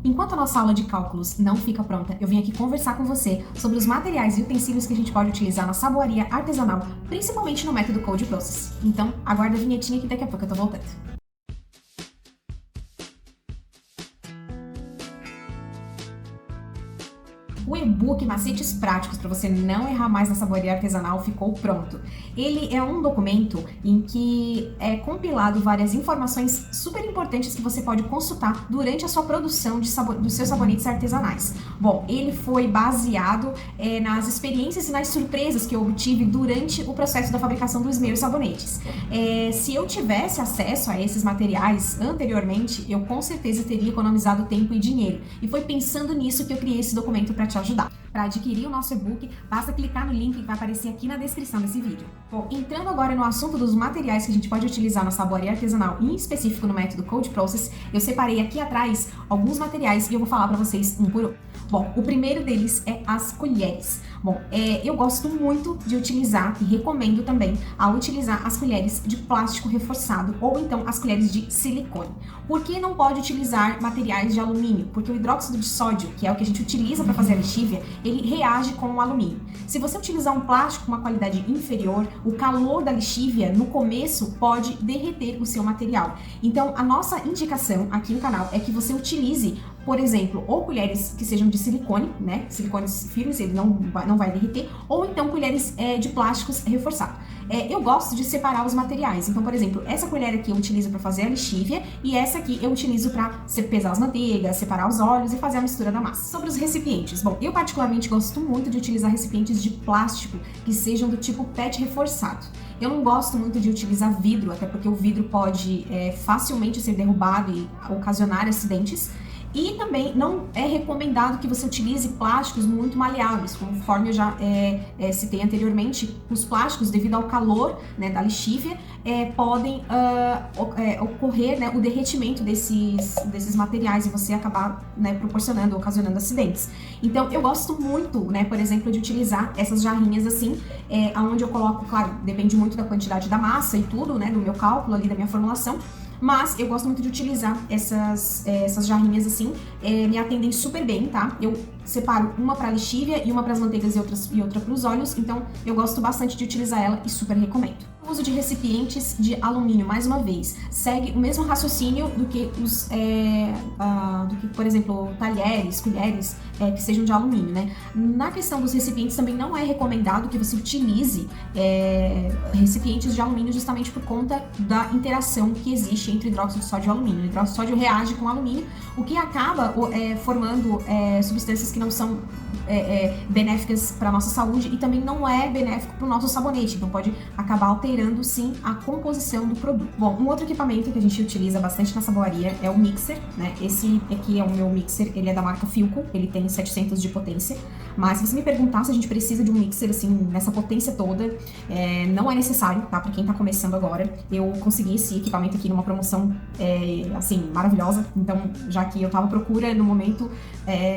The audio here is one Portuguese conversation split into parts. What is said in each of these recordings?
Enquanto a nossa aula de cálculos não fica pronta, eu vim aqui conversar com você sobre os materiais e utensílios que a gente pode utilizar na saboaria artesanal, principalmente no método Cold Process. Então, aguarda a vinhetinha que daqui a pouco eu tô voltando. O e-book Macetes Práticos para você não errar mais na saboaria artesanal ficou pronto. Ele é um documento em que é compilado várias informações super importantes que você pode consultar durante a sua produção dos seus sabonetes artesanais. Bom, ele foi baseado nas experiências e nas surpresas que eu obtive durante o processo da fabricação dos meus sabonetes. Se eu tivesse acesso a esses materiais anteriormente, eu com certeza teria economizado tempo e dinheiro. E foi pensando nisso que eu criei esse documento para te ajudar. Para adquirir o nosso e-book, basta clicar no link que vai aparecer aqui na descrição desse vídeo. Bom, entrando agora no assunto dos materiais que a gente pode utilizar na saboaria artesanal, em específico no método Cold Process, eu separei aqui atrás alguns materiais e eu vou falar para vocês um por um. Bom, o primeiro deles é as colheres. Bom, eu gosto muito de utilizar e recomendo também a utilizar as colheres de plástico reforçado ou então as colheres de silicone. Por que não pode utilizar materiais de alumínio? Porque o hidróxido de sódio, que é o que a gente utiliza para fazer a lexívia, ele reage com o alumínio. Se você utilizar um plástico com uma qualidade inferior, o calor da lexívia no começo pode derreter o seu material. Então, a nossa indicação aqui no canal é que você utilize, por exemplo, ou colheres que sejam de silicone, né? Silicones firmes, ele não vai derreter, ou então colheres de plásticos reforçados. Eu gosto de separar os materiais. Então, por exemplo, essa colher aqui eu utilizo para fazer a lexívia e essa aqui eu utilizo para pesar as manteigas, separar os óleos e fazer a mistura da massa. Sobre os recipientes. Bom, eu particularmente gosto muito de utilizar recipientes de plástico que sejam do tipo PET reforçado. Eu não gosto muito de utilizar vidro, até porque o vidro pode facilmente ser derrubado e ocasionar acidentes. E também não é recomendado que você utilize plásticos muito maleáveis, conforme eu já citei anteriormente. Os plásticos, devido ao calor, né, da lexívia, podem ocorrer, né, o derretimento desses materiais e você acabar, né, ocasionando acidentes. Então, eu gosto muito, né, por exemplo, de utilizar essas jarrinhas assim, onde eu coloco, claro, depende muito da quantidade da massa e tudo, né, do meu cálculo ali, da minha formulação. Mas eu gosto muito de utilizar essas jarrinhas assim, me atendem super bem, tá? Eu separo uma para lexívia e uma para as manteigas e outra para os óleos, então eu gosto bastante de utilizar ela e super recomendo. O uso de recipientes de alumínio, mais uma vez, segue o mesmo raciocínio do que por exemplo, talheres, colheres que sejam de alumínio, né? Na questão dos recipientes também não é recomendado que você utilize recipientes de alumínio justamente por conta da interação que existe entre hidróxido de sódio e alumínio. O hidróxido de sódio reage com o alumínio, o que acaba formando substâncias que não são benéficas para a nossa saúde e também não é benéfico para o nosso sabonete, então pode acabar alterando sim a composição do produto. Bom, um outro equipamento que a gente utiliza bastante na saboaria é o mixer, né? Esse aqui é o meu mixer, ele é da marca Philco, ele tem 700 de potência, mas se você me perguntar se a gente precisa de um mixer assim, nessa potência toda, não é necessário, tá? Para quem tá começando agora, eu consegui esse equipamento aqui numa promoção assim, maravilhosa, então já que eu tava à procura no momento,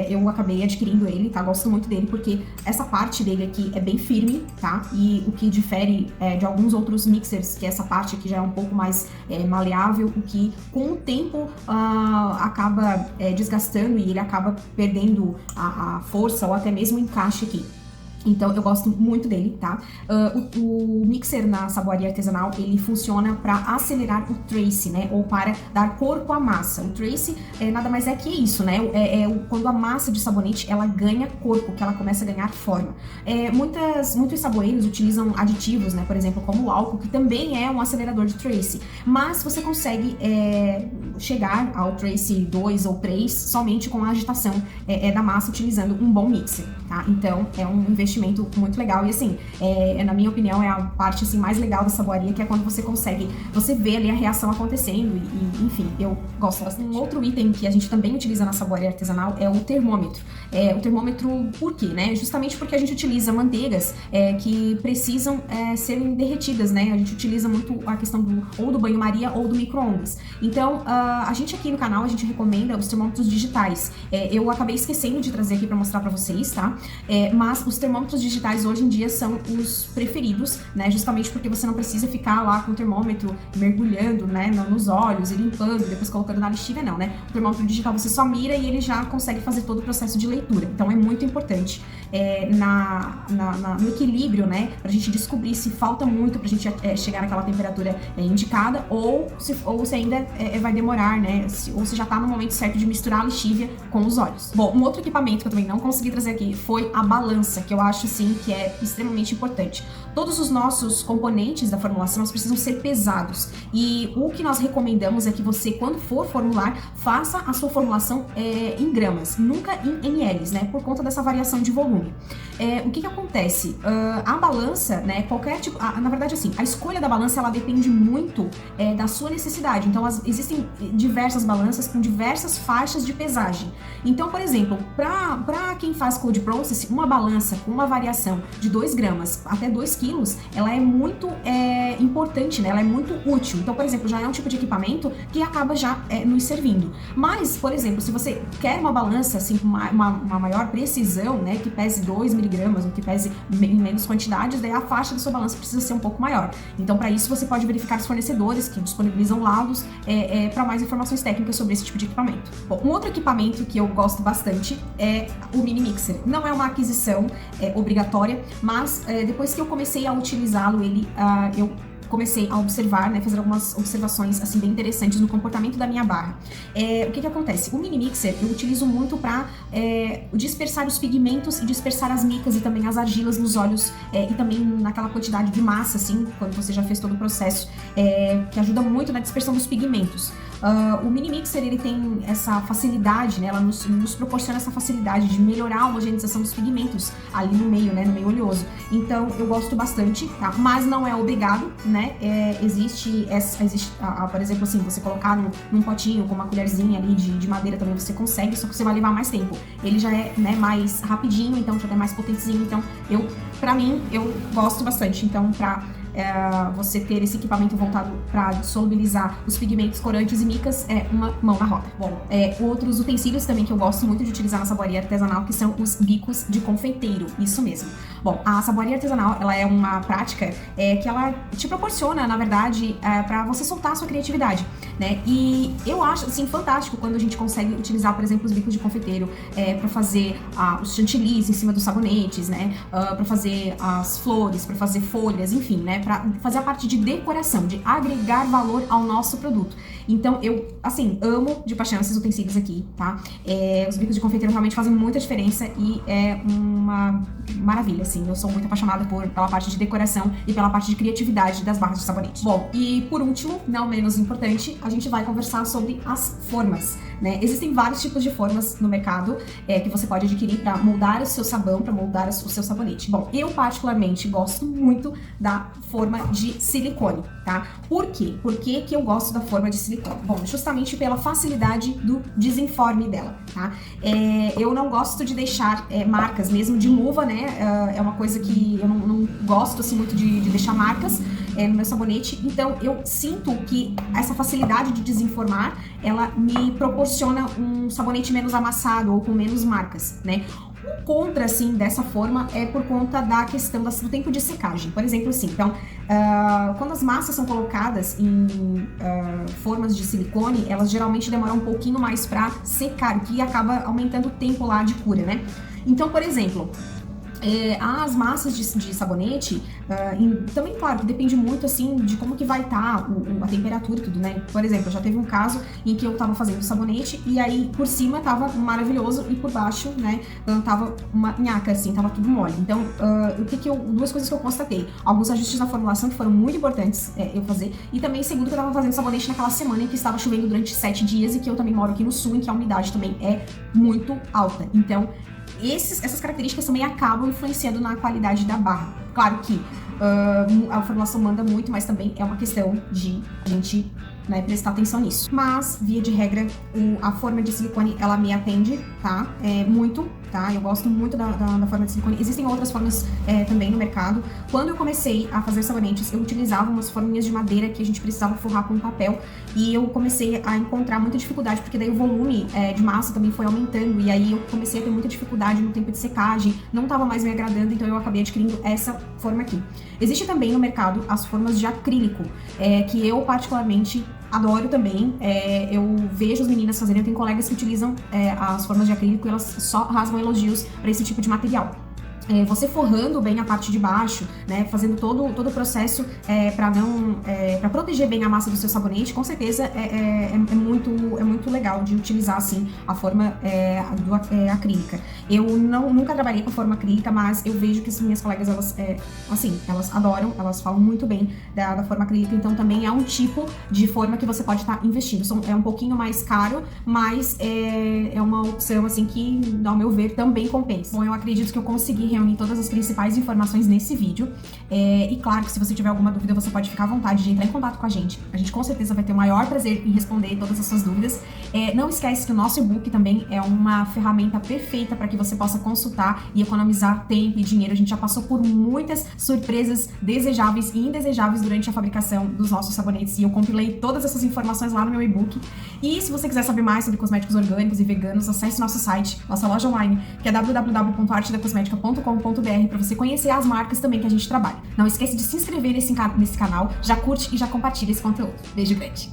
eu acabei adquirindo ele, tá? Gosto muito dele porque essa parte dele aqui é bem firme, tá? E o que difere de alguns outros mixers, que essa parte aqui já é um pouco mais maleável, o que com o tempo acaba desgastando e ele acaba perdendo a força ou até mesmo o encaixe aqui. Então, eu gosto muito dele, tá? O mixer na saboaria artesanal, ele funciona para acelerar o trace, né? Ou para dar corpo à massa. O trace nada mais é que isso, né? Quando a massa de sabonete, ela ganha corpo, que ela começa a ganhar forma. Muitos saboeiros utilizam aditivos, né? Por exemplo, como o álcool, que também é um acelerador de trace. Mas você consegue chegar ao trace 2 ou 3 somente com a agitação da massa, utilizando um bom mixer, tá? Então, é um investimento muito legal e assim, na minha opinião, é a parte assim, mais legal da saboaria, que é quando você vê ali a reação acontecendo e enfim, eu gosto bastante. Um outro item que a gente também utiliza na saboaria artesanal é o termômetro. O termômetro, por quê, né? Justamente porque a gente utiliza manteigas que precisam serem derretidas, né? A gente utiliza muito a questão do banho-maria ou do micro-ondas. Então, a gente aqui no canal, a gente recomenda os termômetros digitais. Eu acabei esquecendo de trazer aqui para mostrar para vocês, tá? Mas os termômetros termômetros digitais hoje em dia são os preferidos, né? Justamente porque você não precisa ficar lá com o termômetro mergulhando, né, nos olhos e limpando, depois colocando na lixívia, não, né? O termômetro digital você só mira e ele já consegue fazer todo o processo de leitura. Então é muito importante no equilíbrio, né? Pra gente descobrir se falta muito pra gente chegar naquela temperatura indicada ou se ainda vai demorar, né? Ou se já tá no momento certo de misturar a lixívia com os olhos. Bom, um outro equipamento que eu também não consegui trazer aqui foi a balança, que eu acho, sim, que é extremamente importante. Todos os nossos componentes da formulação precisam ser pesados. E o que nós recomendamos é que você, quando for formular, faça a sua formulação em gramas, nunca em ml, né? Por conta dessa variação de volume. O que acontece? A balança, né? Qualquer tipo... na verdade, assim, a escolha da balança, ela depende muito da sua necessidade. Então, existem diversas balanças com diversas faixas de pesagem. Então, por exemplo, para quem faz cold process, uma balança com uma variação de 2 gramas até 2 quilos, ela é muito importante, né? Ela é muito útil. Então, por exemplo, já é um tipo de equipamento que acaba já nos servindo. Mas, por exemplo, se você quer uma balança assim, com uma maior precisão, né? Que pese 2 miligramas ou que pese em menos quantidades, daí a faixa da sua balança precisa ser um pouco maior. Então, para isso, você pode verificar os fornecedores que disponibilizam laudos para mais informações técnicas sobre esse tipo de equipamento. Bom, um outro equipamento que eu gosto bastante é o Mini Mixer. Não é uma aquisição obrigatória, mas depois que eu comecei a utilizá-lo, eu comecei a observar, né, fazer algumas observações assim bem interessantes no comportamento da minha barra. O que acontece? O Mini Mixer eu utilizo muito para dispersar os pigmentos e dispersar as micas e também as argilas nos olhos e também naquela quantidade de massa, assim, quando você já fez todo o processo, que ajuda muito na dispersão dos pigmentos. O Mini Mixer, ele tem essa facilidade, né, ela nos proporciona essa facilidade de melhorar a homogeneização dos pigmentos ali no meio, né, no meio oleoso. Então, eu gosto bastante, tá? Mas não é obrigado, né? Existe por exemplo, assim, você colocar num potinho com uma colherzinha ali de madeira também você consegue, só que você vai levar mais tempo. Ele já é, né, mais rapidinho, então já é mais potentezinho, então pra mim, eu gosto bastante. Então, você ter esse equipamento voltado para solubilizar os pigmentos corantes e micas é uma mão na roda. Bom, outros utensílios também que eu gosto muito de utilizar na saboaria artesanal, que são os bicos de confeiteiro, isso mesmo. Bom, a saboaria artesanal, ela é uma prática que ela te proporciona, na verdade, para você soltar a sua criatividade, né? E eu acho, assim, fantástico quando a gente consegue utilizar, por exemplo, os bicos de confeiteiro para fazer os chantilis em cima dos sabonetes, né? Para fazer as flores, para fazer folhas, enfim, né? Para fazer a parte de decoração, de agregar valor ao nosso produto. Então, eu, assim, amo de paixão esses utensílios aqui, tá? Os bicos de confeiteiro realmente fazem muita diferença e é uma maravilha, assim. Eu sou muito apaixonada pela parte de decoração e pela parte de criatividade das barras de sabonete. Bom, e por último, não menos importante, a gente vai conversar sobre as formas, né? Existem vários tipos de formas no mercado que você pode adquirir para moldar o seu sabão, para moldar o seu sabonete. Bom, eu particularmente gosto muito da forma de silicone, tá? Por quê? Por que eu gosto da forma de silicone? Bom, justamente pela facilidade do desenforme dela, tá? Eu não gosto de deixar marcas, mesmo de luva, né? É uma coisa que eu não gosto, assim, muito de deixar marcas no meu sabonete. Então, eu sinto que essa facilidade de desenformar, ela me proporciona um sabonete menos amassado ou com menos marcas, né? O contra, assim, dessa forma é por conta da questão do tempo de secagem. Por exemplo, assim, então, quando as massas são colocadas em formas de silicone, elas geralmente demoram um pouquinho mais para secar, o que acaba aumentando o tempo lá de cura, né? Então, por exemplo, as massas de sabonete, também, claro, que depende muito, assim, de como que vai estar a temperatura e tudo, né? Por exemplo, já teve um caso em que eu tava fazendo sabonete e aí por cima tava maravilhoso e por baixo, né, tava uma nhaca, assim, tava tudo mole. Então, duas coisas que eu constatei. Alguns ajustes na formulação que foram muito importantes eu fazer, e também, segundo, que eu tava fazendo sabonete naquela semana em que estava chovendo durante 7 dias e que eu também moro aqui no sul, em que a umidade também é muito alta. Então, essas características também acabam influenciando na qualidade da barra. Claro que a formulação manda muito, mas também é uma questão de a gente né, prestar atenção nisso. Mas, via de regra, a forma de silicone, ela me atende, tá? Muito, tá? Eu gosto muito da forma de silicone. Existem outras formas também no mercado. Quando eu comecei a fazer sabonetes, eu utilizava umas forminhas de madeira que a gente precisava forrar com papel, e eu comecei a encontrar muita dificuldade, porque daí o volume de massa também foi aumentando, e aí eu comecei a ter muita dificuldade no tempo de secagem, não estava mais me agradando, então eu acabei adquirindo essa forma aqui. Existe também no mercado as formas de acrílico, que eu particularmente adoro também. Eu vejo as meninas fazerem, eu tenho colegas que utilizam as formas de acrílico e elas só rasgam elogios para esse tipo de material. Você forrando bem a parte de baixo, né, fazendo todo o processo para proteger bem a massa do seu sabonete, com certeza é muito legal de utilizar assim a forma acrílica. Eu nunca trabalhei com forma acrílica, mas eu vejo que as minhas colegas, elas adoram, elas falam muito bem da forma acrílica, então também é um tipo de forma que você pode estar investindo. É um pouquinho mais caro, mas é uma opção assim que, ao meu ver, também compensa. Bom, eu acredito que eu consegui reunir todas as principais informações nesse vídeo. E claro que se você tiver alguma dúvida, você pode ficar à vontade de entrar em contato com a gente. A gente com certeza vai ter o maior prazer em responder todas as suas dúvidas. Não esquece que o nosso e-book também é uma ferramenta perfeita para que você possa consultar e economizar tempo e dinheiro. A gente já passou por muitas surpresas desejáveis e indesejáveis durante a fabricação dos nossos sabonetes, e eu compilei todas essas informações lá no meu e-book. E se você quiser saber mais sobre cosméticos orgânicos e veganos, acesse nosso site, nossa loja online, que é www.artedacosmetica.com.br, para você conhecer as marcas também que a gente trabalha. Não esqueça de se inscrever nesse canal, já curte e já compartilha esse conteúdo. Beijo grande!